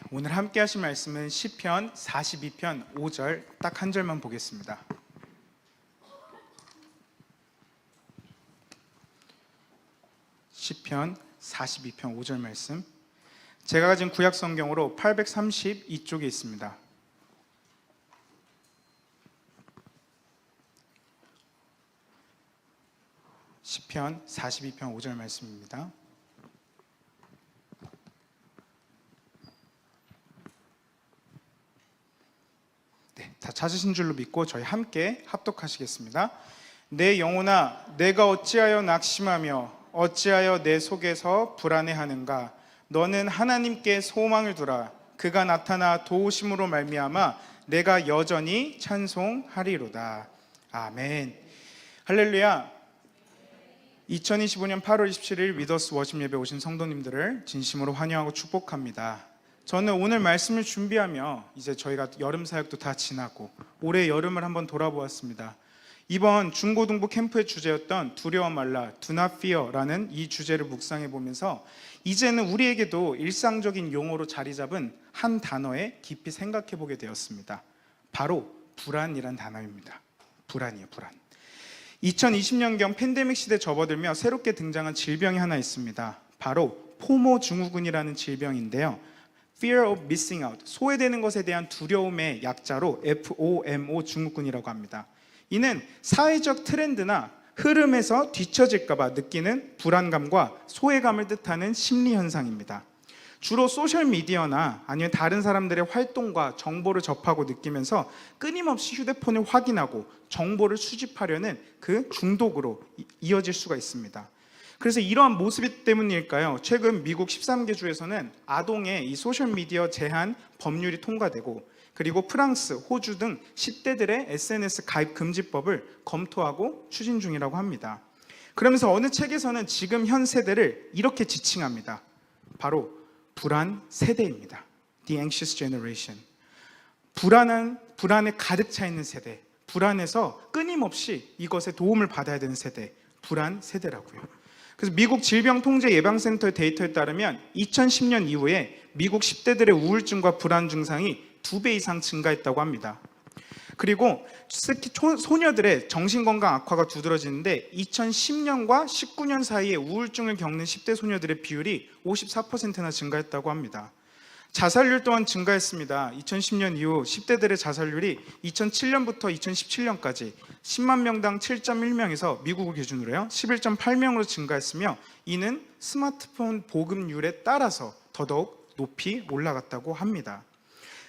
오늘 함께 하실 말씀은 시편 42편 5절 딱 한 절만 보겠습니다. 시편 42편 5절 말씀, 제가 가진 구약 성경으로 832쪽에 있습니다. 시편 42편 5절 말씀입니다. 다 찾으신 줄로 믿고 저희 함께 합독하시겠습니다. 내 영혼아, 내가 어찌하여 낙심하며 어찌하여 내 속에서 불안해하는가? 너는 하나님께 소망을 두라. 그가 나타나 도우심으로 말미암아 내가 여전히 찬송하리로다. 아멘. 할렐루야. 2025년 8월 27일 위더스 워십 예배 오신 성도님들을 진심으로 환영하고 축복합니다. 저는 오늘 말씀을 준비하며 이제 저희가 여름 사역도 다 지나고 올해 여름을 한번 돌아보았습니다. 이번 중고등부 캠프의 주제였던 두려워 말라, Do not fear라는 이 주제를 묵상해 보면서 이제는 우리에게도 일상적인 용어로 자리 잡은 한 단어에 깊이 생각해 보게 되었습니다. 바로 불안이란 단어입니다. 불안이에요, 불안. 2020년경 팬데믹 시대에 접어들며 새롭게 등장한 질병이 하나 있습니다. 바로 포모 증후군이라는 질병인데요. Fear of missing out, 소외되는 것에 대한 두려움의 약자로 FOMO 증후군이라고 합니다. 이는 사회적 트렌드나 흐름에서 뒤처질까 봐 느끼는 불안감과 소외감을 뜻하는 심리 현상입니다. 주로 소셜미디어나 아니면 다른 사람들의 활동과 정보를 접하고 느끼면서 끊임없이 휴대폰을 확인하고 정보를 수집하려는 그 중독으로 이어질 수가 있습니다. 그래서 이러한 모습 때문일까요? 최근 미국 13개 주에서는 아동의 이 소셜미디어 제한 법률이 통과되고, 그리고 프랑스, 호주 등 10대들의 SNS 가입 금지법을 검토하고 추진 중이라고 합니다. 그러면서 어느 책에서는 지금 현 세대를 이렇게 지칭합니다. 바로 불안 세대입니다. The anxious generation. 불안에 가득 차 있는 세대, 불안해서 끊임없이 이것에 도움을 받아야 되는 세대, 불안 세대라고요. 그래서 미국 질병통제예방센터의 데이터에 따르면 2010년 이후에 미국 10대들의 우울증과 불안 증상이 2배 이상 증가했다고 합니다. 그리고 특히 소녀들의 정신건강 악화가 두드러지는데 2010년과 19년 사이에 우울증을 겪는 10대 소녀들의 비율이 54%나 증가했다고 합니다. 자살률 또한 증가했습니다. 2010년 이후 10대들의 자살률이 2007년부터 2017년까지 10만 명당 7.1명에서 미국을 기준으로요 11.8명으로 증가했으며, 이는 스마트폰 보급률에 따라서 더더욱 높이 올라갔다고 합니다.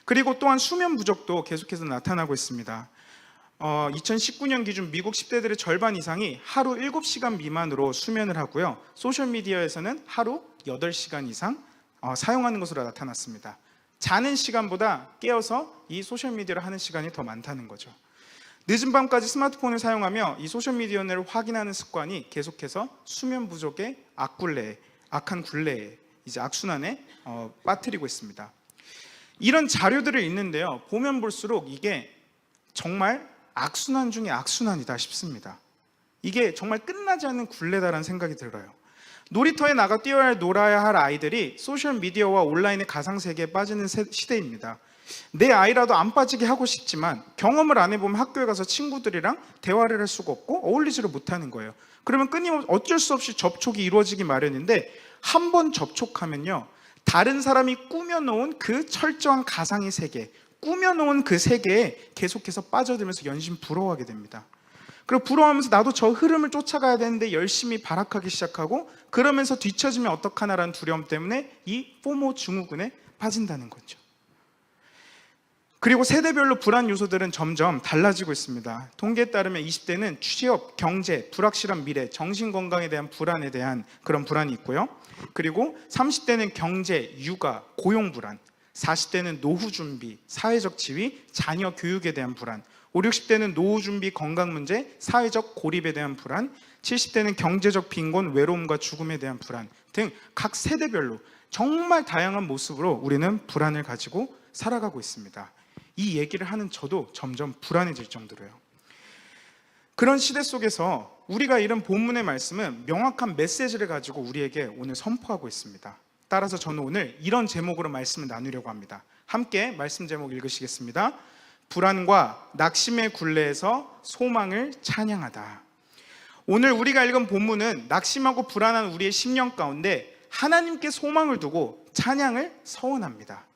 그리고 또한 수면 부족도 계속해서 나타나고 있습니다. 2019년 기준 미국 10대들의 절반 이상이 하루 7시간 미만으로 수면을 하고요, 소셜미디어에서는 하루 8시간 이상 사용하는 것으로 나타났습니다. 자는 시간보다 깨어서 이 소셜미디어를 하는 시간이 더 많다는 거죠. 늦은 밤까지 스마트폰을 사용하며 이 소셜미디어를 확인하는 습관이 계속해서 수면 부족의 악한 굴레에, 이제 악순환에 빠뜨리고 있습니다. 이런 자료들을 읽는데요, 보면 볼수록 이게 정말 악순환 중에 악순환이다 싶습니다. 이게 정말 끝나지 않는 굴레다라는 생각이 들어요. 놀이터에 나가 놀아야 할 아이들이 소셜미디어와 온라인의 가상세계에 빠지는 시대입니다. 내 아이라도 안 빠지게 하고 싶지만 경험을 안 해보면 학교에 가서 친구들이랑 대화를 할 수가 없고 어울리지를 못하는 거예요. 그러면 끊임없이 어쩔 수 없이 접촉이 이루어지기 마련인데, 한 번 접촉하면요, 다른 사람이 꾸며놓은 그 철저한 가상의 세계, 꾸며놓은 그 세계에 계속해서 빠져들면서 연신 부러워하게 됩니다. 그리고 부러워하면서 나도 저 흐름을 쫓아가야 되는데 열심히 발악하기 시작하고, 그러면서 뒤처지면 어떡하나라는 두려움 때문에 이 포모 증후군에 빠진다는 거죠. 그리고 세대별로 불안 요소들은 점점 달라지고 있습니다. 통계에 따르면 20대는 취업, 경제, 불확실한 미래, 정신건강에 대한 불안에 대한 그런 불안이 있고요. 그리고 30대는 경제, 육아, 고용 불안, 40대는 노후 준비, 사회적 지위, 자녀 교육에 대한 불안, 50, 60대는 노후 준비, 건강 문제, 사회적 고립에 대한 불안, 70대는 경제적 빈곤, 외로움과 죽음에 대한 불안 등 각 세대별로 정말 다양한 모습으로 우리는 불안을 가지고 살아가고 있습니다. 이 얘기를 하는 저도 점점 불안해질 정도로요. 그런 시대 속에서 우리가 이런 본문의 말씀은 명확한 메시지를 가지고 우리에게 오늘 선포하고 있습니다. 따라서 저는 오늘 이런 제목으로 말씀을 나누려고 합니다. 함께 말씀 제목 읽으시겠습니다. 불안과 낙심의 굴레에서 소망을 찬양하다. 오늘 우리가 읽은 본문은 낙심하고 불안한 우리의 심령 가운데 하나님께 소망을 두고 찬양을 서원합니다.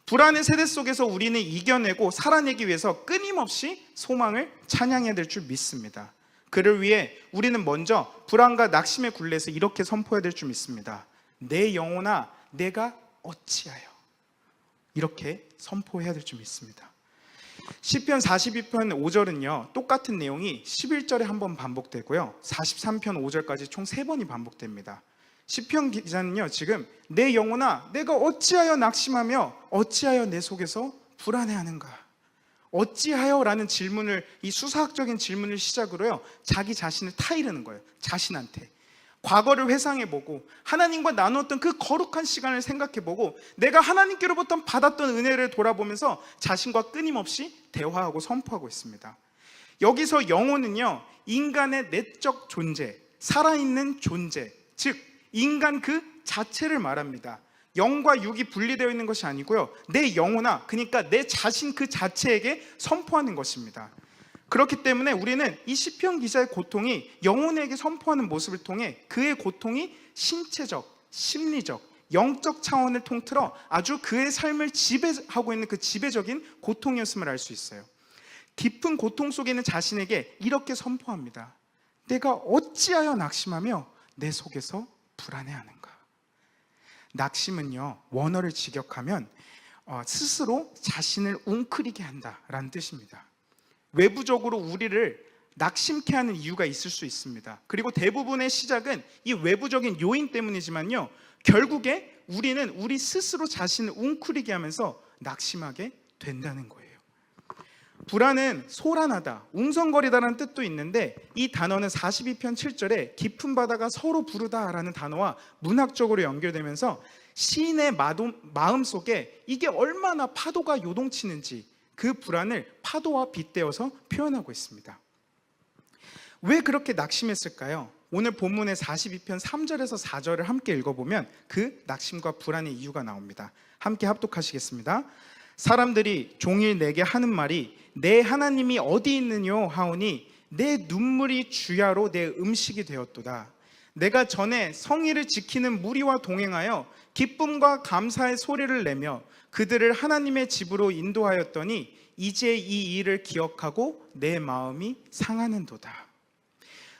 불안의 세대 속에서 우리는 이겨내고 살아내기 위해서 끊임없이 소망을 찬양해야 될 줄 믿습니다. 그를 위해 우리는 먼저 불안과 낙심의 굴레에서 이렇게 선포해야 될 줄 믿습니다. 내 영혼아 내가 어찌하여, 이렇게 선포해야 될 줄 믿습니다. 시편 42편 5절은요 똑같은 내용이 11절에 한 번 반복되고요 43편 5절까지 총 3번이 반복됩니다. 시편 기자는요 지금 내 영혼아 내가 어찌하여 낙심하며 어찌하여 내 속에서 불안해하는가, 어찌하여 라는 질문을, 이 수사학적인 질문을 시작으로요 자기 자신을 타이르는 거예요. 자신한테 과거를 회상해보고 하나님과 나누었던 그 거룩한 시간을 생각해보고 내가 하나님께로부터 받았던 은혜를 돌아보면서 자신과 끊임없이 대화하고 선포하고 있습니다. 여기서 영혼은요 인간의 내적 존재, 살아있는 존재, 즉 인간 그 자체를 말합니다. 영과 육이 분리되어 있는 것이 아니고요 내 영혼아, 그러니까 내 자신 그 자체에게 선포하는 것입니다. 그렇기 때문에 우리는 이 시편 기자의 고통이 영혼에게 선포하는 모습을 통해 그의 고통이 신체적, 심리적, 영적 차원을 통틀어 아주 그의 삶을 지배하고 있는 그 지배적인 고통이었음을 알 수 있어요. 깊은 고통 속에 있는 자신에게 이렇게 선포합니다. 내가 어찌하여 낙심하며 내 속에서 불안해하는가. 낙심은요 원어를 직역하면 스스로 자신을 웅크리게 한다라는 뜻입니다. 외부적으로 우리를 낙심케 하는 이유가 있을 수 있습니다. 그리고 대부분의 시작은 이 외부적인 요인 때문이지만요 결국에 우리는 우리 스스로 자신을 웅크리게 하면서 낙심하게 된다는 거예요. 불안은 소란하다, 웅성거리다라는 뜻도 있는데 이 단어는 42편 7절에 깊은 바다가 서로 부르다라는 단어와 문학적으로 연결되면서 시인의 마음속에 이게 얼마나 파도가 요동치는지 그 불안을 파도와 빗대어서 표현하고 있습니다. 왜 그렇게 낙심했을까요? 오늘 본문의 42편 3절에서 4절을 함께 읽어보면 그 낙심과 불안의 이유가 나옵니다. 함께 합독하시겠습니다. 사람들이 종일 내게 하는 말이 내 하나님이 어디 있느뇨 하오니 내 눈물이 주야로 내 음식이 되었도다. 내가 전에 성의를 지키는 무리와 동행하여 기쁨과 감사의 소리를 내며 그들을 하나님의 집으로 인도하였더니 이제 이 일을 기억하고 내 마음이 상하는도다.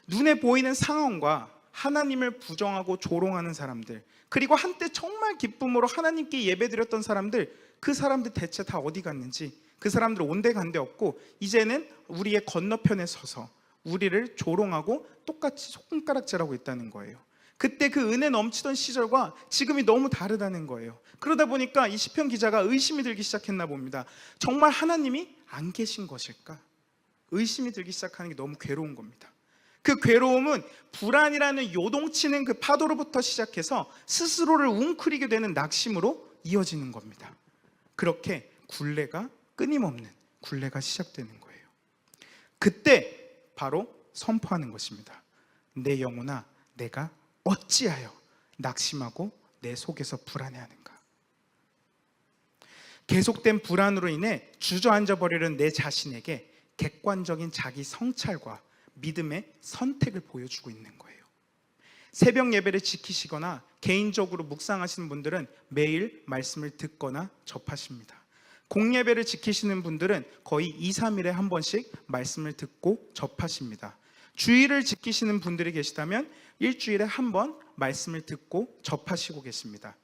눈에 보이는 상황과 하나님을 부정하고 조롱하는 사람들, 그리고 한때 정말 기쁨으로 하나님께 예배드렸던 사람들, 그 사람들 대체 다 어디 갔는지, 그 사람들 온데간데 없고 이제는 우리의 건너편에 서서 우리를 조롱하고 똑같이 손가락질하고 있다는 거예요. 그때 그 은혜 넘치던 시절과 지금이 너무 다르다는 거예요. 그러다 보니까 이 시편 기자가 의심이 들기 시작했나 봅니다. 정말 하나님이 안 계신 것일까? 의심이 들기 시작하는 게 너무 괴로운 겁니다. 그 괴로움은 불안이라는 요동치는 그 파도로부터 시작해서 스스로를 웅크리게 되는 낙심으로 이어지는 겁니다. 그렇게 굴레가, 끊임없는 굴레가 시작되는 거예요. 그때 바로 선포하는 것입니다. 내 영혼아 내가 어찌하여 낙심하고 내 속에서 불안해하는가. 계속된 불안으로 인해 주저앉아 버리는 내 자신에게 객관적인 자기 성찰과 믿음의 선택을 보여주고 있는 거예요. 새벽 예배를 지키시거나 개인적으로 묵상하시는 분들은 매일 말씀을 듣거나 접하십니다. 공예배를 지키시는 분들은 거의 2, 3일에 한 번씩 말씀을 듣고 접하십니다. 주일을 지키시는 분들이 계시다면 일주일에 한 번 말씀을 듣고 접하시고 계십니다.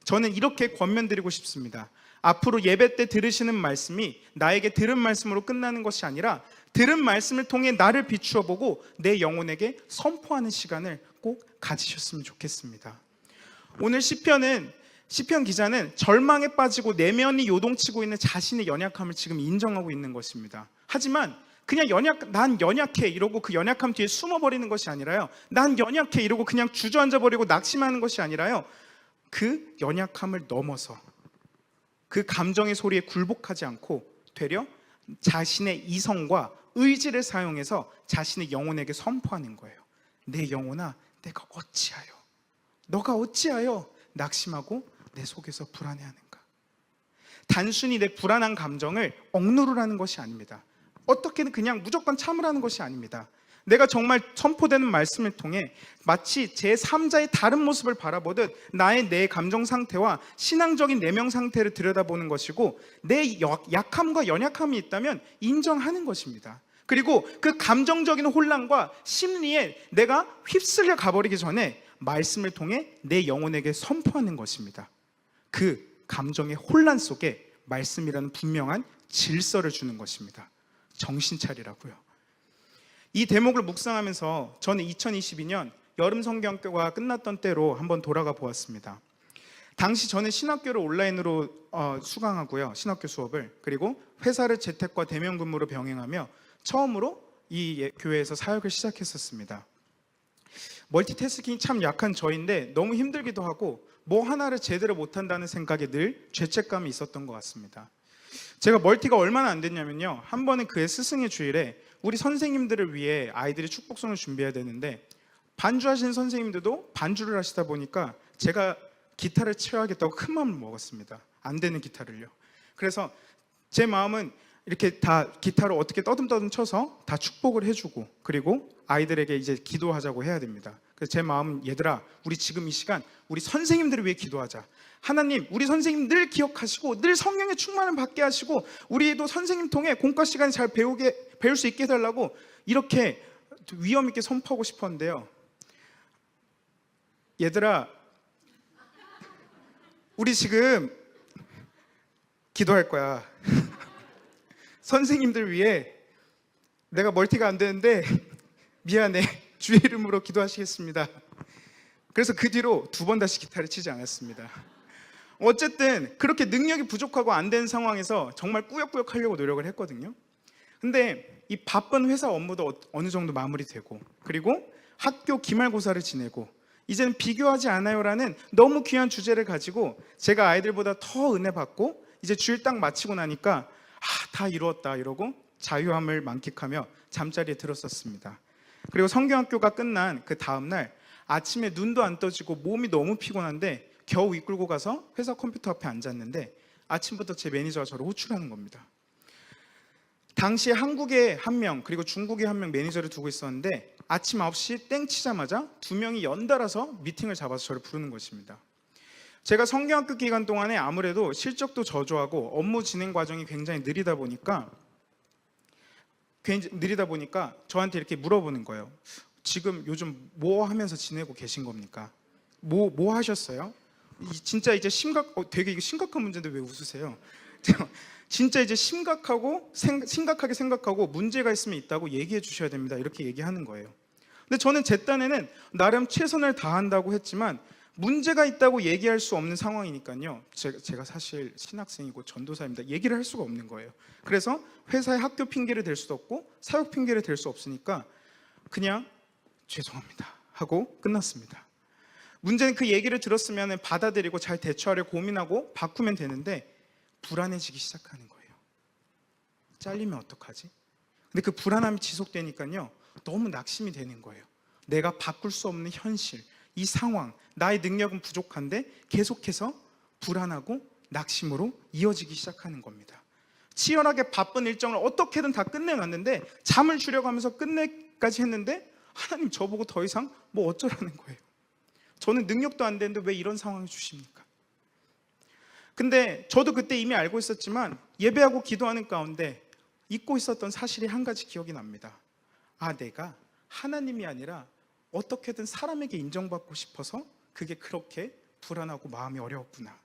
저는 이렇게 권면드리고 싶습니다. 앞으로 예배 때 들으시는 말씀이 나에게 들은 말씀으로 끝나는 것이 아니라 들은 말씀을 통해 나를 비추어 보고 내 영혼에게 선포하는 시간을 꼭 가지셨으면 좋겠습니다. 오늘 시편 기자는 절망에 빠지고 내면이 요동치고 있는 자신의 연약함을 지금 인정하고 있는 것입니다. 하지만 그냥 난 연약해 이러고 그 연약함 뒤에 숨어버리는 것이 아니라요, 난 연약해 이러고 그냥 주저앉아버리고 낙심하는 것이 아니라요, 그 연약함을 넘어서 그 감정의 소리에 굴복하지 않고 되려 자신의 이성과 의지를 사용해서 자신의 영혼에게 선포하는 거예요. 내 영혼아 내가 어찌하여, 너가 어찌하여 낙심하고 내 속에서 불안해하는가? 단순히 내 불안한 감정을 억누르라는 것이 아닙니다. 어떻게든 그냥 무조건 참으라는 것이 아닙니다. 내가 정말 선포되는 말씀을 통해 마치 제3자의 다른 모습을 바라보듯 나의 내 감정 상태와 신앙적인 내면 상태를 들여다보는 것이고, 내 약함과 연약함이 있다면 인정하는 것입니다. 그리고 그 감정적인 혼란과 심리에 내가 휩쓸려 가버리기 전에 말씀을 통해 내 영혼에게 선포하는 것입니다. 그 감정의 혼란 속에 말씀이라는 분명한 질서를 주는 것입니다. 정신 차리라고요. 이 대목을 묵상하면서 저는 2022년 여름 성경학교가 끝났던 때로 한번 돌아가 보았습니다. 당시 저는 신학교를 온라인으로 수강하고요, 신학교 수업을, 그리고 회사를 재택과 대면 근무로 병행하며 처음으로 이 교회에서 사역을 시작했었습니다. 멀티태스킹이 참 약한 저인데 너무 힘들기도 하고 뭐 하나를 제대로 못한다는 생각에 늘 죄책감이 있었던 것 같습니다. 제가 멀티가 얼마나 안 됐냐면요, 한 번은 그해 스승의 주일에 우리 선생님들을 위해 아이들이 축복송을 준비해야 되는데 반주하시는 선생님들도 반주를 하시다 보니까 제가 기타를 치워야겠다고 큰 마음을 먹었습니다. 안 되는 기타를요. 그래서 제 마음은 이렇게 다 기타로 어떻게 떠듬떠듬 쳐서 다 축복을 해주고, 그리고 아이들에게 이제 기도하자고 해야 됩니다. 그래서 제 마음은, 얘들아, 우리 지금 이 시간 우리 선생님들을 위해 기도하자. 하나님, 우리 선생님 늘 기억하시고 늘 성령의 충만을 받게 하시고 우리도 선생님 통해 공과 시간에 잘 배울 수 있게 해달라고 이렇게 위험 있게 선포하고 싶었는데요, 얘들아, 우리 지금 기도할 거야. 선생님들 위해 내가 멀티가 안 되는데 미안해, 주의 이름으로 기도하시겠습니다. 그래서 그 뒤로 2번 다시 기타를 치지 않았습니다. 어쨌든 그렇게 능력이 부족하고 안 되는 상황에서 정말 꾸역꾸역 하려고 노력을 했거든요. 근데 이 바쁜 회사 업무도 어느 정도 마무리되고, 그리고 학교 기말고사를 지내고, 이제는 비교하지 않아요라는 너무 귀한 주제를 가지고 제가 아이들보다 더 은혜 받고 이제 주일 딱 마치고 나니까 다 이루었다 이러고 자유함을 만끽하며 잠자리에 들었었습니다. 그리고 성경학교가 끝난 그 다음날 아침에 눈도 안 떠지고 몸이 너무 피곤한데 겨우 이끌고 가서 회사 컴퓨터 앞에 앉았는데 아침부터 제 매니저가 저를 호출하는 겁니다. 당시에 한국에 1명 그리고 중국에 1명 매니저를 두고 있었는데 아침 9시 땡 치자마자 2명이 연달아서 미팅을 잡아서 저를 부르는 것입니다. 제가 성경학교 기간 동안에 아무래도 실적도 저조하고 업무 진행 과정이 굉장히 느리다 보니까 저한테 이렇게 물어보는 거예요. 지금 요즘 뭐 하면서 지내고 계신 겁니까? 뭐 하셨어요? 진짜 이제 되게 심각한 문제인데 왜 웃으세요? 진짜 이제 심각하게 생각하고 문제가 있으면 있다고 얘기해 주셔야 됩니다. 이렇게 얘기하는 거예요. 근데 저는 제 딴에는 나름 최선을 다한다고 했지만 문제가 있다고 얘기할 수 없는 상황이니까요. 제가 사실 신학생이고 전도사입니다. 얘기를 할 수가 없는 거예요. 그래서 회사의 학교 핑계를 댈 수도 없고 사역 핑계를 댈 수 없으니까 그냥 죄송합니다 하고 끝났습니다. 문제는 그 얘기를 들었으면 받아들이고 잘 대처하려 고민하고 바꾸면 되는데 불안해지기 시작하는 거예요. 잘리면 어떡하지? 근데 그 불안함이 지속되니까요, 너무 낙심이 되는 거예요. 내가 바꿀 수 없는 현실, 이 상황, 나의 능력은 부족한데 계속해서 불안하고 낙심으로 이어지기 시작하는 겁니다. 치열하게 바쁜 일정을 어떻게든 다 끝내놨는데 잠을 주려고 하면서 끝내까지 했는데 하나님 저보고 더 이상 뭐 어쩌라는 거예요. 저는 능력도 안 되는데 왜 이런 상황을 주십니까? 근데 저도 그때 이미 알고 있었지만 예배하고 기도하는 가운데 잊고 있었던 사실이 한 가지 기억이 납니다. 내가 하나님이 아니라 어떻게든 사람에게 인정받고 싶어서 그게 그렇게 불안하고 마음이 어려웠구나.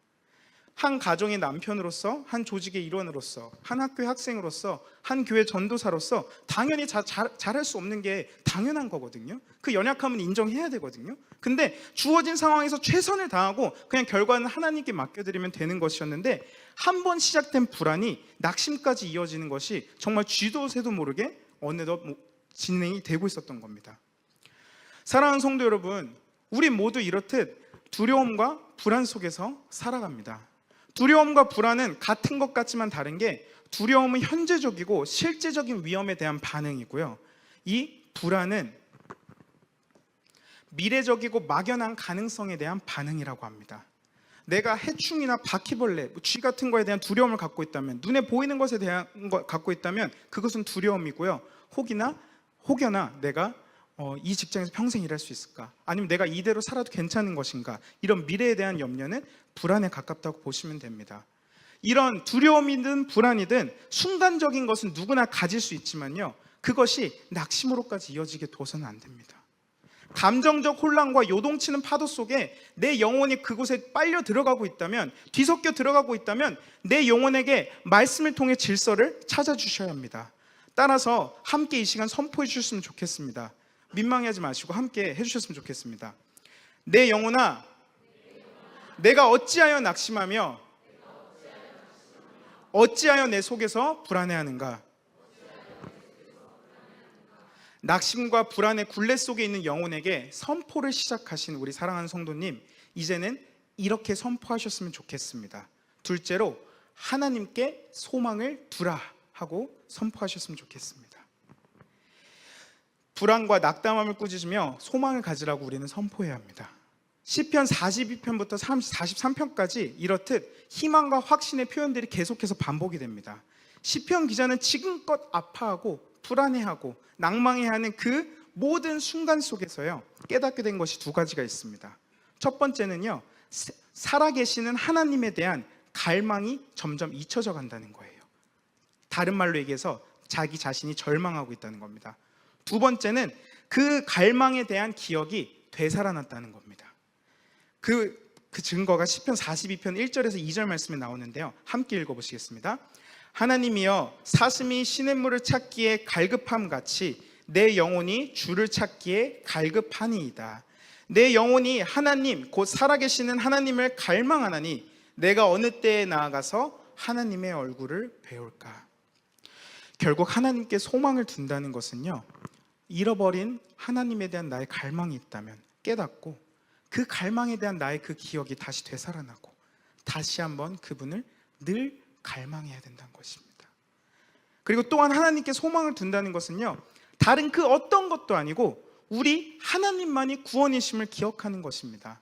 한 가정의 남편으로서, 한 조직의 일원으로서, 한 학교의 학생으로서, 한 교회 전도사로서 당연히 잘할 수 없는 게 당연한 거거든요. 그 연약함은 인정해야 되거든요. 근데 주어진 상황에서 최선을 다하고 그냥 결과는 하나님께 맡겨드리면 되는 것이었는데 한 번 시작된 불안이 낙심까지 이어지는 것이 정말 쥐도 새도 모르게 어느덧 진행이 되고 있었던 겁니다. 사랑하는 성도 여러분, 우리 모두 이렇듯 두려움과 불안 속에서 살아갑니다. 두려움과 불안은 같은 것 같지만 다른 게, 두려움은 현재적이고 실제적인 위험에 대한 반응이고요, 이 불안은 미래적이고 막연한 가능성에 대한 반응이라고 합니다. 내가 해충이나 바퀴벌레, 쥐 같은 거에 대한 두려움을 갖고 있다면, 눈에 보이는 것에 대한 거 갖고 있다면 그것은 두려움이고요. 혹여나 내가 이 직장에서 평생 일할 수 있을까? 아니면 내가 이대로 살아도 괜찮은 것인가? 이런 미래에 대한 염려는 불안에 가깝다고 보시면 됩니다. 이런 두려움이든 불안이든 순간적인 것은 누구나 가질 수 있지만요, 그것이 낙심으로까지 이어지게 둬서는 안 됩니다. 감정적 혼란과 요동치는 파도 속에 내 영혼이 그곳에 빨려 들어가고 있다면, 뒤섞여 들어가고 있다면 내 영혼에게 말씀을 통해 질서를 찾아주셔야 합니다. 따라서 함께 이 시간 선포해 주셨으면 좋겠습니다. 민망해하지 마시고 함께 해주셨으면 좋겠습니다. 내 영혼아, 내가 어찌하여 낙심하며 어찌하여 내 속에서 불안해하는가? 낙심과 불안의 굴레 속에 있는 영혼에게 선포를 시작하신 우리 사랑하는 성도님, 이제는 이렇게 선포하셨으면 좋겠습니다. 둘째로, 하나님께 소망을 두라 하고 선포하셨으면 좋겠습니다. 불안과 낙담함을 꾸짖으며 소망을 가지라고 우리는 선포해야 합니다. 시편 42편부터 43편까지 이렇듯 희망과 확신의 표현들이 계속해서 반복이 됩니다. 시편 기자는 지금껏 아파하고 불안해하고 낭망해하는 그 모든 순간 속에서요, 깨닫게 된 것이 두 가지가 있습니다. 첫 번째는요, 살아계시는 하나님에 대한 갈망이 점점 잊혀져 간다는 거예요. 다른 말로 얘기해서 자기 자신이 절망하고 있다는 겁니다. 두 번째는 그 갈망에 대한 기억이 되살아났다는 겁니다. 그 증거가 시편 42편 1절에서 2절 말씀에 나오는데요, 함께 읽어보시겠습니다. 하나님이여, 사슴이 시냇물을 찾기에 갈급함 같이 내 영혼이 주를 찾기에 갈급하니이다. 내 영혼이 하나님 곧 살아계시는 하나님을 갈망하나니 내가 어느 때에 나아가서 하나님의 얼굴을 배울까? 결국 하나님께 소망을 둔다는 것은요, 잃어버린 하나님에 대한 나의 갈망이 있다면 깨닫고 그 갈망에 대한 나의 그 기억이 다시 되살아나고 다시 한번 그분을 늘 갈망해야 된다는 것입니다. 그리고 또한 하나님께 소망을 둔다는 것은요, 다른 그 어떤 것도 아니고 우리 하나님만이 구원이심을 기억하는 것입니다.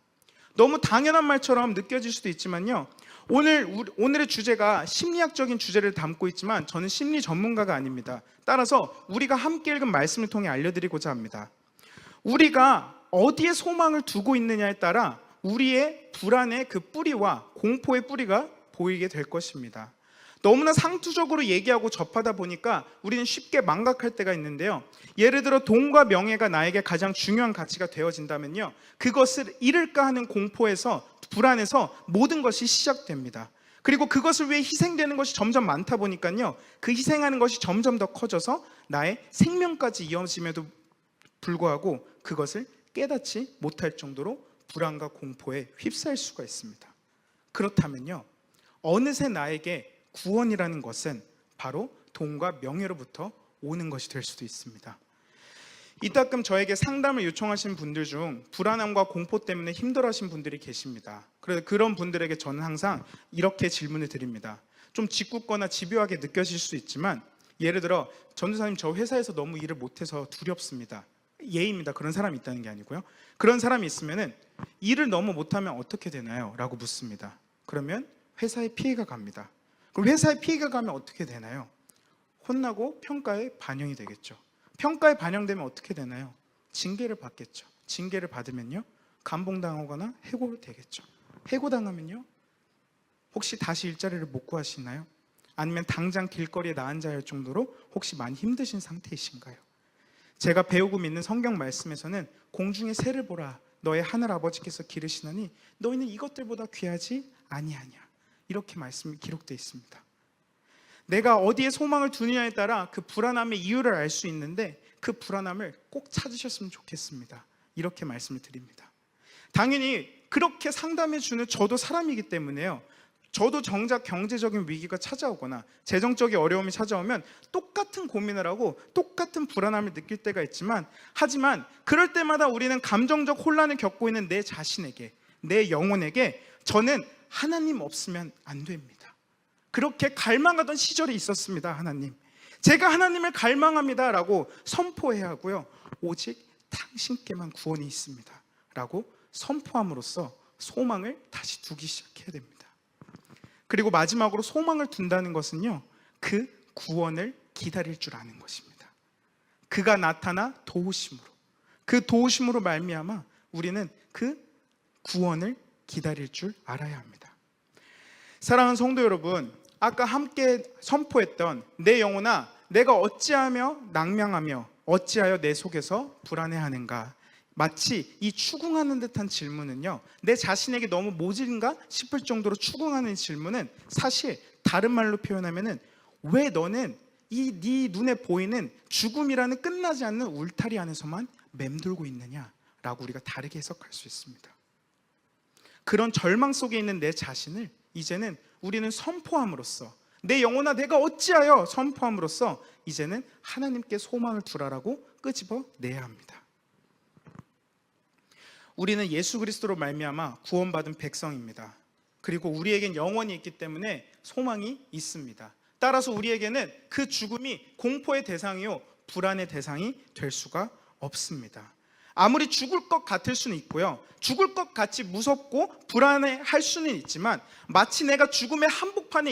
너무 당연한 말처럼 느껴질 수도 있지만요, 오늘의 주제가 심리학적인 주제를 담고 있지만 저는 심리 전문가가 아닙니다. 따라서 우리가 함께 읽은 말씀을 통해 알려드리고자 합니다. 우리가 어디에 소망을 두고 있느냐에 따라 우리의 불안의 그 뿌리와 공포의 뿌리가 보이게 될 것입니다. 너무나 상투적으로 얘기하고 접하다 보니까 우리는 쉽게 망각할 때가 있는데요, 예를 들어 돈과 명예가 나에게 가장 중요한 가치가 되어진다면요, 그것을 잃을까 하는 공포에서, 불안에서 모든 것이 시작됩니다. 그리고 그것을 위해 희생되는 것이 점점 많다 보니까요, 그 희생하는 것이 점점 더 커져서 나의 생명까지 이어짐에도 불구하고 그것을 깨닫지 못할 정도로 불안과 공포에 휩싸일 수가 있습니다. 그렇다면요, 어느새 나에게 구원이라는 것은 바로 돈과 명예로부터 오는 것이 될 수도 있습니다. 이따금 저에게 상담을 요청하신 분들 중 불안함과 공포 때문에 힘들어하신 분들이 계십니다. 그래서 그런 분들에게 저는 항상 이렇게 질문을 드립니다. 좀 짓궂거나 집요하게 느껴질 수 있지만, 예를 들어 전도사님, 저 회사에서 너무 일을 못해서 두렵습니다. 예입니다. 그런 사람이 있다는 게 아니고요. 그런 사람이 있으면은 일을 너무 못하면 어떻게 되나요? 라고 묻습니다. 그러면 회사에 피해가 갑니다. 그럼 회사에 피해가 가면 어떻게 되나요? 혼나고 평가에 반영이 되겠죠. 평가에 반영되면 어떻게 되나요? 징계를 받겠죠. 징계를 받으면요, 감봉당하거나 해고되겠죠. 해고당하면요, 혹시 다시 일자리를 못 구하시나요? 아니면 당장 길거리에 나앉아야 할 정도로 혹시 많이 힘드신 상태이신가요? 제가 배우고 믿는 성경 말씀에서는 공중의 새를 보라, 너의 하늘 아버지께서 기르시나니 너희는 이것들보다 귀하지 아니하냐, 이렇게 말씀이 기록되어 있습니다. 내가 어디에 소망을 두느냐에 따라 그 불안함의 이유를 알 수 있는데 그 불안함을 꼭 찾으셨으면 좋겠습니다. 이렇게 말씀을 드립니다. 당연히 그렇게 상담해 주는 저도 사람이기 때문에요, 저도 정작 경제적인 위기가 찾아오거나 재정적인 어려움이 찾아오면 똑같은 고민을 하고 똑같은 불안함을 느낄 때가 있지만, 하지만 그럴 때마다 우리는 감정적 혼란을 겪고 있는 내 자신에게, 내 영혼에게 저는 하나님 없으면 안 됩니다, 그렇게 갈망하던 시절이 있었습니다. 하나님, 제가 하나님을 갈망합니다 라고 선포해야 하고요, 오직 당신께만 구원이 있습니다 라고 선포함으로써 소망을 다시 두기 시작해야 됩니다. 그리고 마지막으로 소망을 둔다는 것은요, 그 구원을 기다릴 줄 아는 것입니다. 그가 나타나 도우심으로, 그 도우심으로 말미암아 우리는 그 구원을 기다릴 줄 알아야 합니다. 사랑하는 성도 여러분, 아까 함께 선포했던 내 영혼아 내가 어찌하며 낭망하며 어찌하여 내 속에서 불안해하는가, 마치 이 추궁하는 듯한 질문은요, 내 자신에게 너무 모질인가 싶을 정도로 추궁하는 질문은 사실 다른 말로 표현하면은 왜 너는 이 네 눈에 보이는 죽음이라는 끝나지 않는 울타리 안에서만 맴돌고 있느냐라고 우리가 다르게 해석할 수 있습니다. 그런 절망 속에 있는 내 자신을 이제는 우리는 선포함으로써, 내 영혼아 내가 어찌하여 선포함으로써 이제는 하나님께 소망을 두라라고 끄집어내야 합니다. 우리는 예수 그리스도로 말미암아 구원받은 백성입니다. 그리고 우리에겐 영원이 있기 때문에 소망이 있습니다. 따라서 우리에게는 그 죽음이 공포의 대상이요 불안의 대상이 될 수가 없습니다. 아무리 죽을 것 같을 수는 있고요, 죽을 것 같이 무섭고 불안해할 수는 있지만, 마치 내가 죽음의 한복판에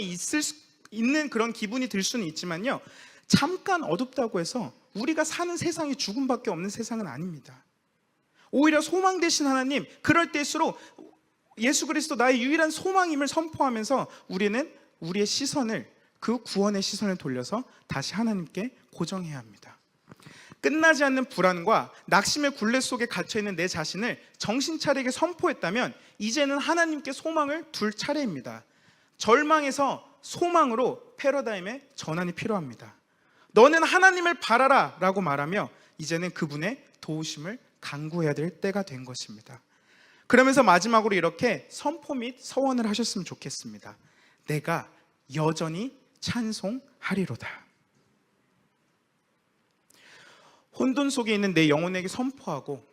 있는 그런 기분이 들 수는 있지만요, 잠깐 어둡다고 해서 우리가 사는 세상이 죽음밖에 없는 세상은 아닙니다. 오히려 소망 되신 하나님, 그럴 때일수록 예수 그리스도 나의 유일한 소망임을 선포하면서 우리는 우리의 시선을, 그 구원의 시선을 돌려서 다시 하나님께 고정해야 합니다. 끝나지 않는 불안과 낙심의 굴레 속에 갇혀있는 내 자신을 정신 차리게 선포했다면 이제는 하나님께 소망을 둘 차례입니다. 절망에서 소망으로 패러다임의 전환이 필요합니다. 너는 하나님을 바라라 라고 말하며 이제는 그분의 도우심을 간구해야 될 때가 된 것입니다. 그러면서 마지막으로 이렇게 선포 및 서원을 하셨으면 좋겠습니다. 내가 여전히 찬송하리로다. 혼돈 속에 있는 내 영혼에게 선포하고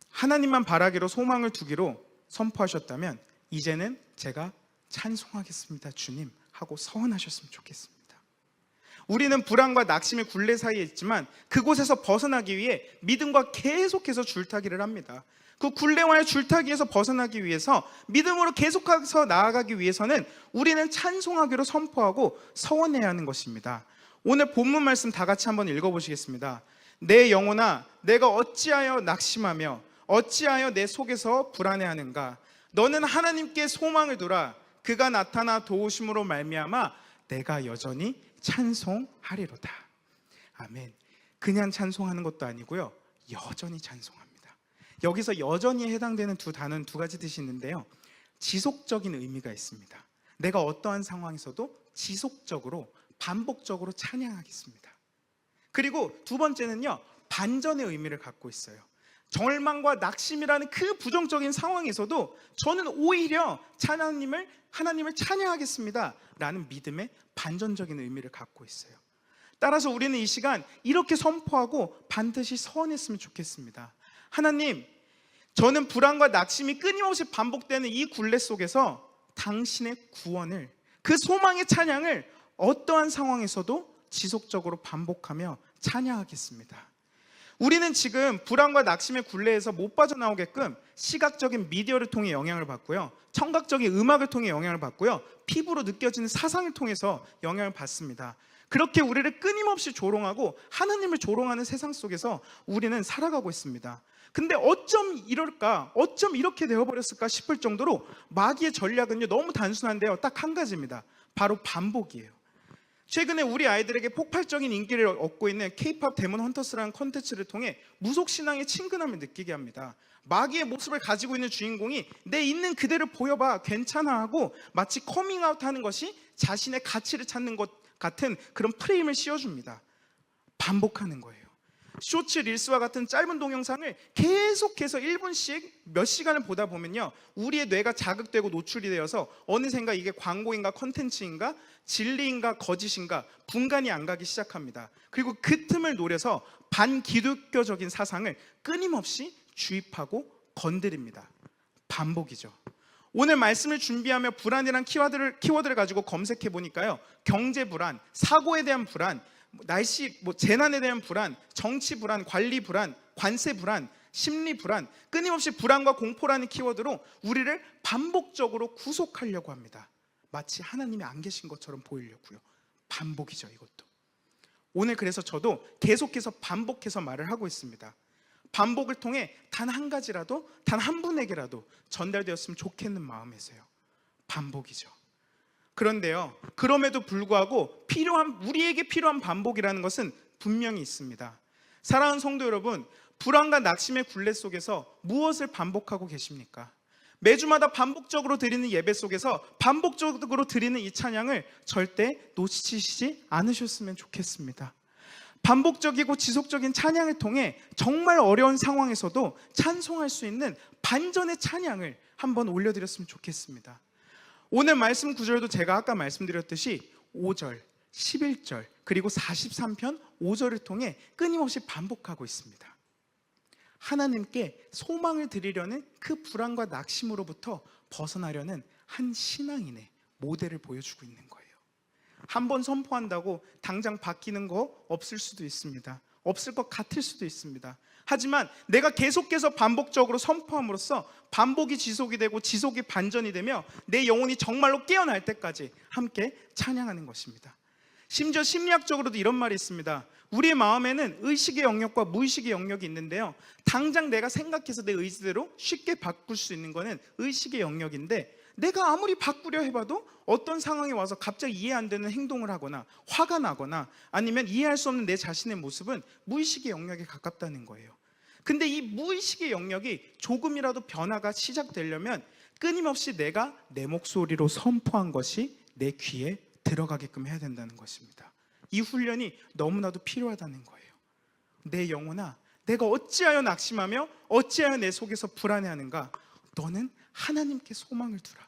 하나님만 바라기로 소망을 두기로 선포하셨다면 이제는 제가 찬송하겠습니다 주님 하고 서원하셨으면 좋겠습니다. 우리는 불안과 낙심의 굴레 사이에 있지만 그곳에서 벗어나기 위해 믿음과 계속해서 줄타기를 합니다. 그 굴레와의 줄타기에서 벗어나기 위해서, 믿음으로 계속해서 나아가기 위해서는 우리는 찬송하기로 선포하고 서원해야 하는 것입니다. 오늘 본문 말씀 다 같이 한번 읽어보시겠습니다. 내 영혼아 내가 어찌하여 낙심하며 어찌하여 내 속에서 불안해하는가, 너는 하나님께 소망을 두라. 그가 나타나 도우심으로 말미암아 내가 여전히 찬송하리로다. 아멘. 그냥 찬송하는 것도 아니고요, 여전히 찬송합니다. 여기서 여전히에 해당되는 두 단어는 두 가지 뜻이 있는데요, 지속적인 의미가 있습니다. 내가 어떠한 상황에서도 지속적으로 반복적으로 찬양하겠습니다. 그리고 두 번째는요, 반전의 의미를 갖고 있어요. 절망과 낙심이라는 그 부정적인 상황에서도 저는 오히려 하나님을 찬양하겠습니다 라는 믿음의 반전적인 의미를 갖고 있어요. 따라서 우리는 이 시간 이렇게 선포하고 반드시 서원했으면 좋겠습니다. 하나님, 저는 불안과 낙심이 끊임없이 반복되는 이 굴레 속에서 당신의 구원을, 그 소망의 찬양을 어떠한 상황에서도 지속적으로 반복하며 찬양하겠습니다. 우리는 지금 불안과 낙심의 굴레에서 못 빠져나오게끔 시각적인 미디어를 통해 영향을 받고요, 청각적인 음악을 통해 영향을 받고요, 피부로 느껴지는 사상을 통해서 영향을 받습니다. 그렇게 우리를 끊임없이 조롱하고 하나님을 조롱하는 세상 속에서 우리는 살아가고 있습니다. 근데 어쩜 이럴까, 어쩜 이렇게 되어버렸을까 싶을 정도로 마귀의 전략은요 너무 단순한데요, 딱 한 가지입니다. 바로 반복이에요. 최근에 우리 아이들에게 폭발적인 인기를 얻고 있는 K-POP 데몬 헌터스라는 콘텐츠를 통해 무속신앙의 친근함을 느끼게 합니다. 마귀의 모습을 가지고 있는 주인공이 내 있는 그대로 보여봐 괜찮아 하고 마치 커밍아웃 하는 것이 자신의 가치를 찾는 것 같은 그런 프레임을 씌워줍니다. 반복하는 거예요. 쇼츠, 릴스와 같은 짧은 동영상을 계속해서 1분씩 몇 시간을 보다 보면요, 우리의 뇌가 자극되고 노출이 되어서 어느샌가 이게 광고인가 컨텐츠인가 진리인가 거짓인가 분간이 안 가기 시작합니다. 그리고 그 틈을 노려서 반기독교적인 사상을 끊임없이 주입하고 건드립니다. 반복이죠. 오늘 말씀을 준비하며 불안이란 키워드를 가지고 검색해 보니까요, 경제 불안, 사고에 대한 불안, 날씨, 재난에 대한 불안, 정치 불안, 관리 불안, 관세 불안, 심리 불안, 끊임없이 불안과 공포라는 키워드로 우리를 반복적으로 구속하려고 합니다. 마치 하나님이 안 계신 것처럼 보이려고요. 반복이죠, 이것도. 오늘 그래서 저도 계속해서 반복해서 말을 하고 있습니다. 반복을 통해 단 한 가지라도, 단 한 분에게라도 전달되었으면 좋겠는 마음에서요. 반복이죠. 그런데요, 그럼에도 불구하고 우리에게 필요한 반복이라는 것은 분명히 있습니다. 사랑하는 성도 여러분, 불안과 낙심의 굴레 속에서 무엇을 반복하고 계십니까? 매주마다 반복적으로 드리는 예배 속에서 반복적으로 드리는 이 찬양을 절대 놓치시지 않으셨으면 좋겠습니다. 반복적이고 지속적인 찬양을 통해 정말 어려운 상황에서도 찬송할 수 있는 반전의 찬양을 한번 올려드렸으면 좋겠습니다. 오늘 말씀 구절도 제가 아까 말씀드렸듯이 5절, 11절, 그리고 43편 5절을 통해 끊임없이 반복하고 있습니다. 하나님께 소망을 드리려는 그 불안과 낙심으로부터 벗어나려는 한 신앙인의 모델을 보여주고 있는 거예요. 한번 선포한다고 당장 바뀌는 거 없을 수도 있습니다. 없을 것 같을 수도 있습니다. 하지만 내가 계속해서 반복적으로 선포함으로써 반복이 지속이 되고 지속이 반전이 되며 내 영혼이 정말로 깨어날 때까지 함께 찬양하는 것입니다. 심지어 심리학적으로도 이런 말이 있습니다. 우리의 마음에는 의식의 영역과 무의식의 영역이 있는데요, 당장 내가 생각해서 내 의지대로 쉽게 바꿀 수 있는 것은 의식의 영역인데, 내가 아무리 바꾸려 해봐도 어떤 상황에 와서 갑자기 이해 안 되는 행동을 하거나 화가 나거나 아니면 이해할 수 없는 내 자신의 모습은 무의식의 영역에 가깝다는 거예요. 근데 이 무의식의 영역이 조금이라도 변화가 시작되려면 끊임없이 내가 내 목소리로 선포한 것이 내 귀에 들어가게끔 해야 된다는 것입니다. 이 훈련이 너무나도 필요하다는 거예요. 내 영혼아, 내가 어찌하여 낙심하며 어찌하여 내 속에서 불안해하는가? 너는 하나님께 소망을 두라.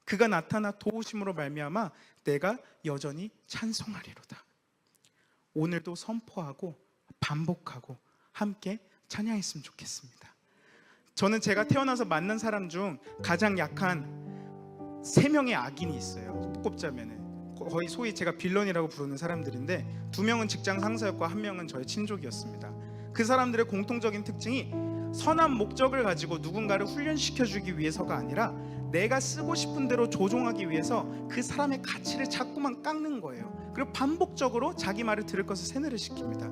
그가 나타나 도우심으로 말미암아 내가 여전히 찬송하리로다. 오늘도 선포하고 반복하고 함께 찬양했으면 좋겠습니다. 저는 제가 태어나서 만난 사람 중 가장 약한 3명의 악인이 있어요. 꼽자면은 거의 소위 제가 빌런이라고 부르는 사람들인데, 2명은 직장 상사였고 1명은 저의 친족이었습니다. 그 사람들의 공통적인 특징이 선한 목적을 가지고 누군가를 훈련시켜주기 위해서가 아니라 내가 쓰고 싶은 대로 조종하기 위해서 그 사람의 가치를 자꾸만 깎는 거예요. 그리고 반복적으로 자기 말을 들을 것을 세뇌를 시킵니다.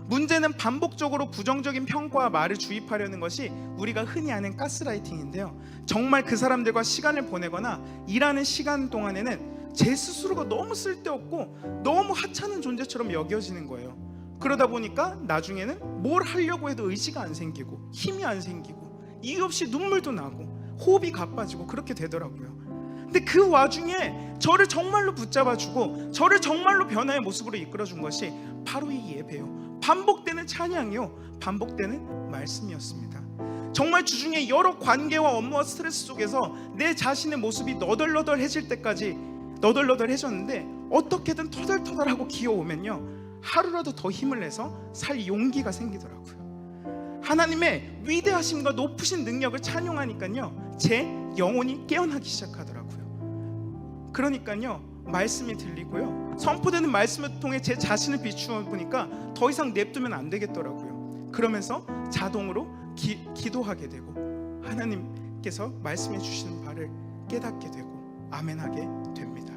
문제는 반복적으로 부정적인 평가와 말을 주입하려는 것이 우리가 흔히 아는 가스라이팅인데요, 정말 그 사람들과 시간을 보내거나 일하는 시간 동안에는 제 스스로가 너무 쓸데없고 너무 하찮은 존재처럼 여겨지는 거예요. 그러다 보니까 나중에는 뭘 하려고 해도 의지가 안 생기고 힘이 안 생기고 이유 없이 눈물도 나고 호흡이 가빠지고 그렇게 되더라고요. 근데 그 와중에 저를 정말로 붙잡아주고 저를 정말로 변화의 모습으로 이끌어준 것이 바로 이 예배요, 반복되는 찬양이요, 반복되는 말씀이었습니다. 정말 주중에 여러 관계와 업무와 스트레스 속에서 내 자신의 모습이 너덜너덜해질 때까지 너덜너덜해졌는데, 어떻게든 터덜터덜하고 기어오면요 하루라도 더 힘을 내서 살 용기가 생기더라고요. 하나님의 위대하심과 높으신 능력을 찬양하니까요 제 영혼이 깨어나기 시작하더라고요. 그러니까요 말씀이 들리고요, 선포되는 말씀을 통해 제 자신을 비추어 보니까 더 이상 냅두면 안 되겠더라고요. 그러면서 자동으로 기도하게 되고 하나님께서 말씀해 주시는 바를 깨닫게 되고 아멘하게 됩니다.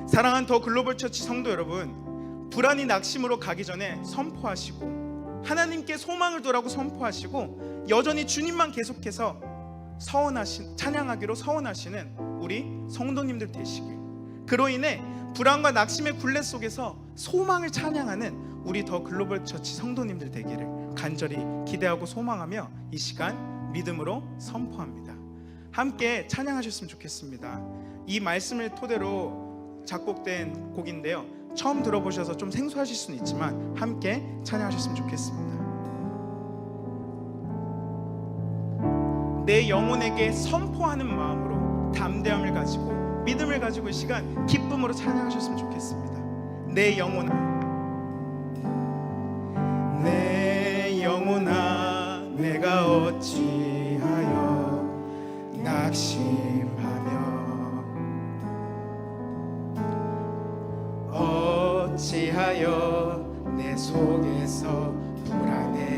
사랑하는 더 글로벌 처치 성도 여러분, 불안이 낙심으로 가기 전에 선포하시고 하나님께 소망을 두라고 선포하시고 여전히 주님만 계속해서 찬양하기로 서원하시는 우리 성도님들 되시길, 그로 인해 불안과 낙심의 굴레 속에서 소망을 찬양하는 우리 더 글로벌 처치 성도님들 되기를 간절히 기대하고 소망하며 이 시간 믿음으로 선포합니다. 함께 찬양하셨으면 좋겠습니다. 이 말씀을 토대로 작곡된 곡인데요, 처음 들어보셔서 좀 생소하실 수는 있지만 함께 찬양하셨으면 좋겠습니다. 내 영혼에게 선포하는 마음으로 담대함을 가지고 믿음을 가지고 이 시간 기쁨으로 찬양하셨으면 좋겠습니다. 내 영혼아, 내 영혼아, 내가 어찌하여 낙심하며 어찌하여 내 속에서 불안해하는가?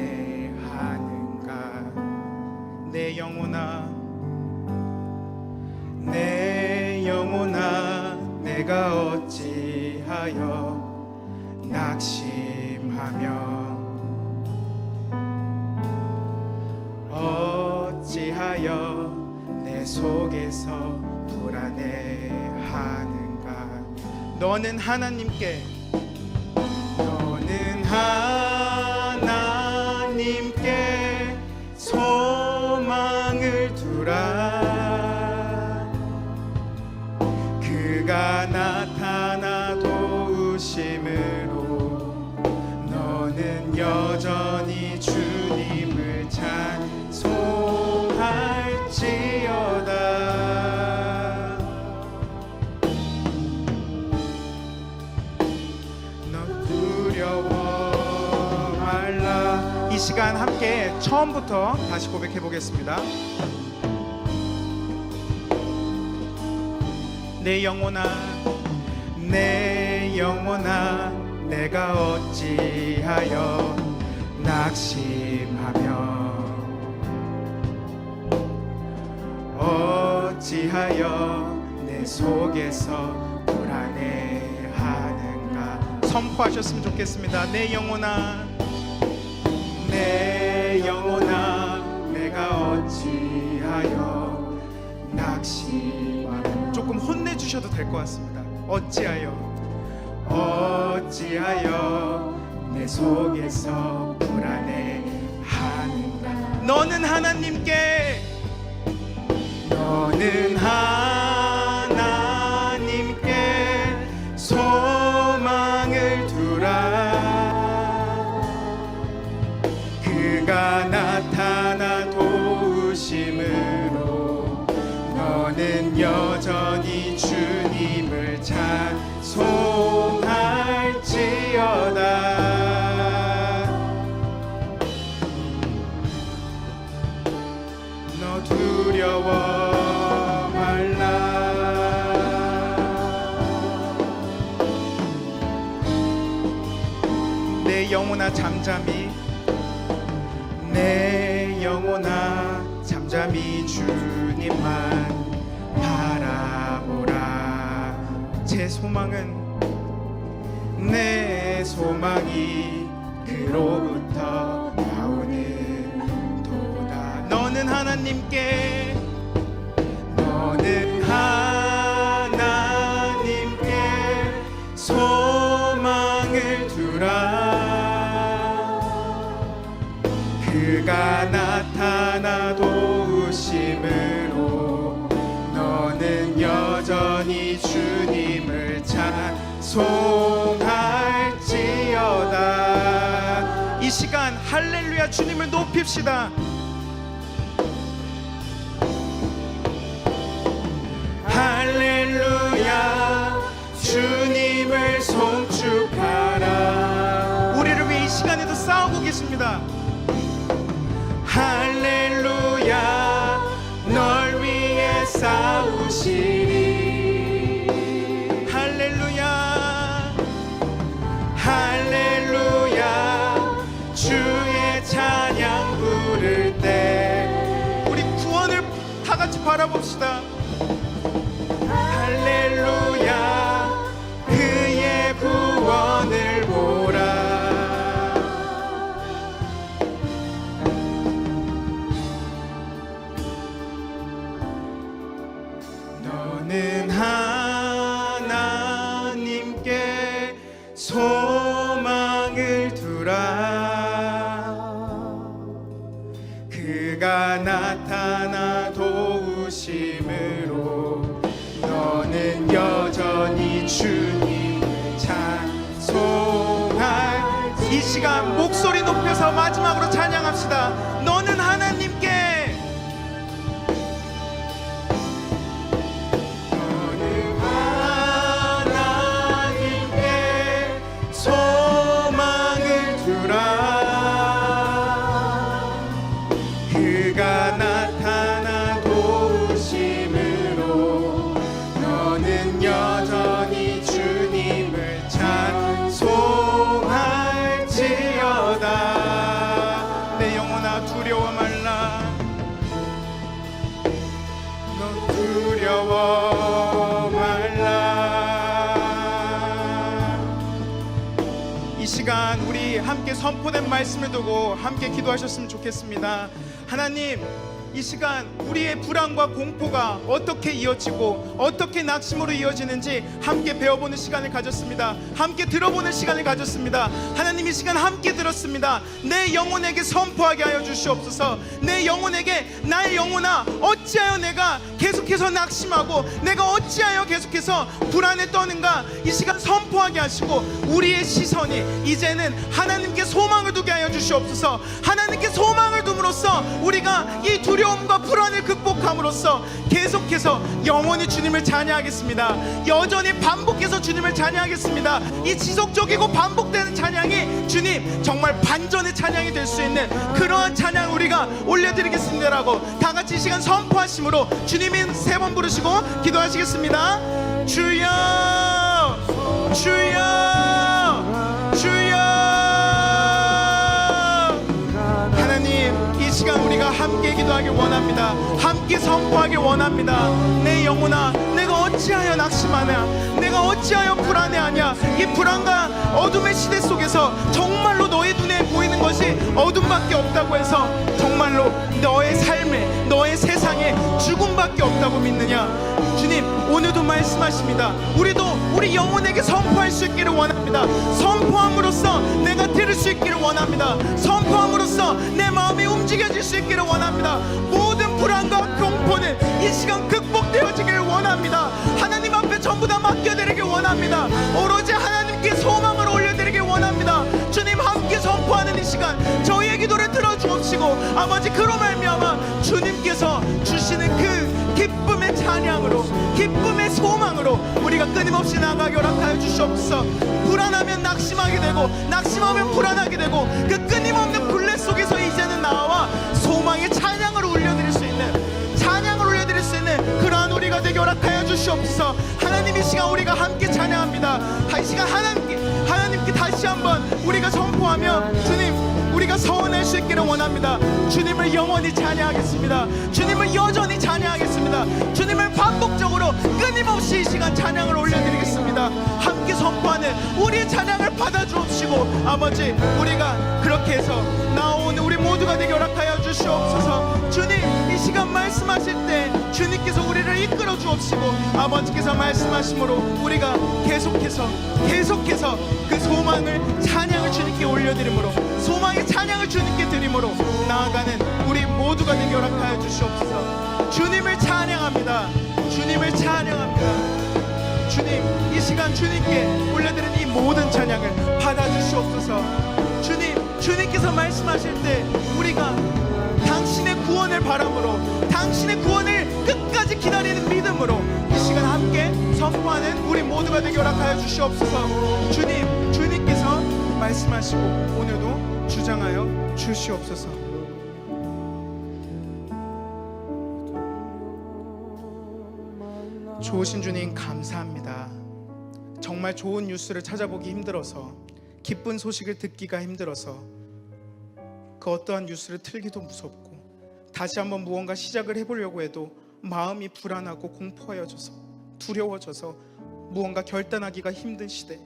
내 영혼아 내가 어찌하여 낙심하며 어찌하여 내 속에서 불안해하는가. 너는 하나님께 소망을 두라. 그가 나타나 도우심으로 너는 여전히 주님을 찬송할지어다. 너 두려워 말라. 이 시간 함께 처음부터 다시 고백해 보겠습니다. 내 영혼아 내가 어찌하여 낙심하며 어찌하여 내 속에서 불안해하는가. 선포하셨으면 좋겠습니다. 내 영혼아 내가 어찌하여 낙심하며. 조금 혼내주셔도 될 것 같습니다. 어찌하여 내 속에서 불안해하는가. 너는 하나님께 소망을 두라. 그가 나타나 도우심으로 너는 여전히 주님을 찬송할지어다. 너 두려워 말라. 내 영혼아 잠잠히 주님만 바라보라. 내 소망이 그로부터 나오는 도다. 너는 하나님께 소망을 두라. 그가 나타나 도우심으로 너는 여전히 주님을 찬송할지어다. 이 시간 할렐루야 주님을 높입시다. 할렐루야 주님을 송축하라. 우리를 위해 이 시간에도 싸우고 계십니다. 할렐루야 널 위해 싸우시리. 할렐루야 주의 찬양 부를 때 우리 구원을 다 같이 바라봅시다. 할렐루야 그의 구원을 보라. 너는 하나님께 소망을 두라. 그가 나타나 도우심으로 너는 여전히 주님을 찬송할. 이 시간 목소리 높여서 마지막으로 찬양합시다. 너는 하나님께 소망을 두라. 그가 나타나 도우심으로 너는 여전히 주님을 찬송할지어다. 내 영혼아 두려워 시간 우리 함께 선포된 말씀을 두고 함께 기도하셨으면 좋겠습니다. 하나님, 이 시간 우리의 불안과 공포가 어떻게 이어지고 어떻게 낙심으로 이어지는지 함께 배워보는 시간을 가졌습니다. 함께 들어보는 시간을 가졌습니다. 하나님, 이 시간 함께 들었습니다. 내 영혼에게 선포하게 하여 주시옵소서. 내 영혼에게, 나의 영혼아, 어찌하여 내가 계속해서 낙심하고 내가 어찌하여 계속해서 불안에 떠는가, 이 시간 선포하게 하시고 우리의 시선이 이제는 하나님께 소망을 두게 하여 주시옵소서. 하나님께 소망을 둠으로써 우리가 이 두려움과 불안을 극복함으로써 계속해서 영원히 주님을 찬양하겠습니다. 여전히 반복해서 주님을 찬양하겠습니다. 이 지속적이고 반복되는 찬양이 주님 정말 반전의 찬양이 될 수 있는 그러한 찬양 우리가 올려드리겠습니다라고 다 같이 이 시간 선포하심으로 주님이 3번 부르시고 기도하시겠습니다. 주여, 주여, 주여. 하나님, 이 시간 우리가 함께 기도하길 원합니다. 함께 선포하길 원합니다. 내 영혼아, 내가 어찌하여 낙심하냐, 내가 어찌하여 불안해하냐. 이 불안과 어둠의 시대 속에서 정말로 너의 눈에 보이는 것이 어둠밖에 없다고 해서 정말로 너의 삶에, 너의 세상에 죽음밖에 없다고 믿느냐. 주님, 오늘도 말씀하십니다. 우리도 우리 영혼에게 선포할 수 있기를 원합니다. 선포함으로써 내가 들을 수 있기를 원합니다. 선포함으로써 내 마음이 움직여질 수 있기를 원합니다. 모든 불안과 공포는 이 시간 극복되어지기를 원합니다. 하나님 앞에 전부 다 맡겨드리길 원합니다. 오로지 하나님께 소망을 올려드리길 원합니다. 주님, 함께 선포하는 이 시간 저희의 기도를 들어주옵시고 아버지, 그로 말미암아 주님께서 주시는 그 기쁨의 찬양으로, 기쁨의 소망으로 우리가 끊임없이 나아가게 허락하여 주시옵소서. 불안하면 낙심하게 되고 낙심하면 불안하게 되고 그 끊임없는 굴레 속에서 이제는 나와 소망의 찬양을 올려드릴 수 있는, 찬양을 올려드릴 수 있는 그러한 우리가 되게 허락하여 주시옵소서. 하나님, 이 시간 우리가 함께 찬양합니다. 이 시간 하나님께 다시 한번 우리가 선포하며 주님, 우리가 서원할 수 있기를 원합니다. 주님을 영원히 찬양하겠습니다. 주님을 여전히 찬양하겠습니다. 주님을 반복적으로 끊임없이 이 시간 찬양을 올려드리겠습니다. 함께 선포하는 우리의 찬양을 받아주옵시고 아버지, 우리가 그렇게 해서 나오는 우리 모두가 되게 허락하여 주시옵소서. 주님, 이 시간 말씀하실 때 주님께서 우리를 이끌어 주옵시고 아버지께서 말씀하심으로 우리가 계속해서 그 소망을, 찬양을 주님께 올려드림으로, 소망의 찬양을 주님께 드림으로 나아가는 우리 모두가 되게 허락하여 주시옵소서. 주님을 찬양합니다. 주님을 찬양합니다. 주님, 이 시간 주님께 올려드린 이 모든 찬양을 받아주시옵소서. 주님, 주님께서 말씀하실 때 우리가 당신의 구원을 바람으로, 당신의 구원을 끝까지 기다리는 믿음으로 이 시간 함께 선포하는 우리 모두가 되게 허락하여 주시옵소서. 주님, 주님께서 말씀하시고 오늘도 주장하여 주시옵소서. 좋으신 주님, 감사합니다. 정말 좋은 뉴스를 찾아보기 힘들어서, 기쁜 소식을 듣기가 힘들어서 그 어떠한 뉴스를 틀기도 무섭고 다시 한번 무언가 시작을 해보려고 해도 마음이 불안하고 공포하여져서, 두려워져서 무언가 결단하기가 힘든 시대,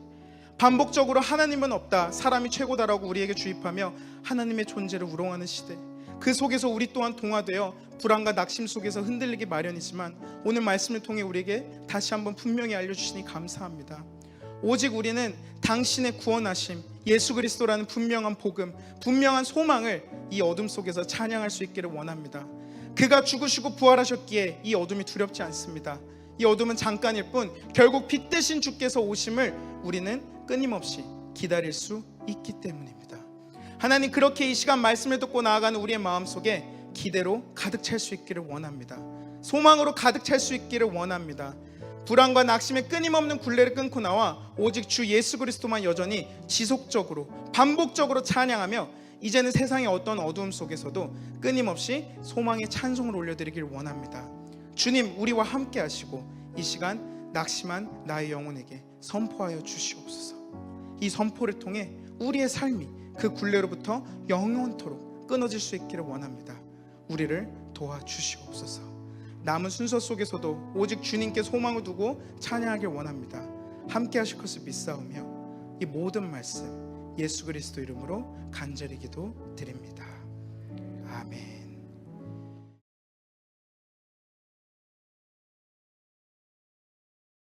반복적으로 하나님은 없다, 사람이 최고다라고 우리에게 주입하며 하나님의 존재를 우롱하는 시대, 그 속에서 우리 또한 동화되어 불안과 낙심 속에서 흔들리기 마련이지만 오늘 말씀을 통해 우리에게 다시 한번 분명히 알려주시니 감사합니다. 오직 우리는 당신의 구원하심, 예수 그리스도라는 분명한 복음, 분명한 소망을 이 어둠 속에서 찬양할 수 있기를 원합니다. 그가 죽으시고 부활하셨기에 이 어둠이 두렵지 않습니다. 이 어둠은 잠깐일 뿐 결국 빛 대신 주께서 오심을 우리는 끊임없이 기다릴 수 있기 때문입니다. 하나님, 그렇게 이 시간 말씀을 듣고 나아가는 우리의 마음속에 기대로 가득 찰 수 있기를 원합니다. 소망으로 가득 찰 수 있기를 원합니다. 불안과 낙심의 끊임없는 굴레를 끊고 나와 오직 주 예수 그리스도만 여전히 지속적으로, 반복적으로 찬양하며 이제는 세상의 어떤 어두움 속에서도 끊임없이 소망의 찬송을 올려드리길 원합니다. 주님, 우리와 함께 하시고 이 시간 낙심한 나의 영혼에게 선포하여 주시옵소서. 이 선포를 통해 우리의 삶이 그 굴레로부터 영원토록 끊어질 수 있기를 원합니다. 우리를 도와주시옵소서. 남은 순서 속에서도 오직 주님께 소망을 두고 찬양하길 원합니다. 함께 하실 것을 믿사오며 이 모든 말씀 예수 그리스도 이름으로 간절히 기도드립니다.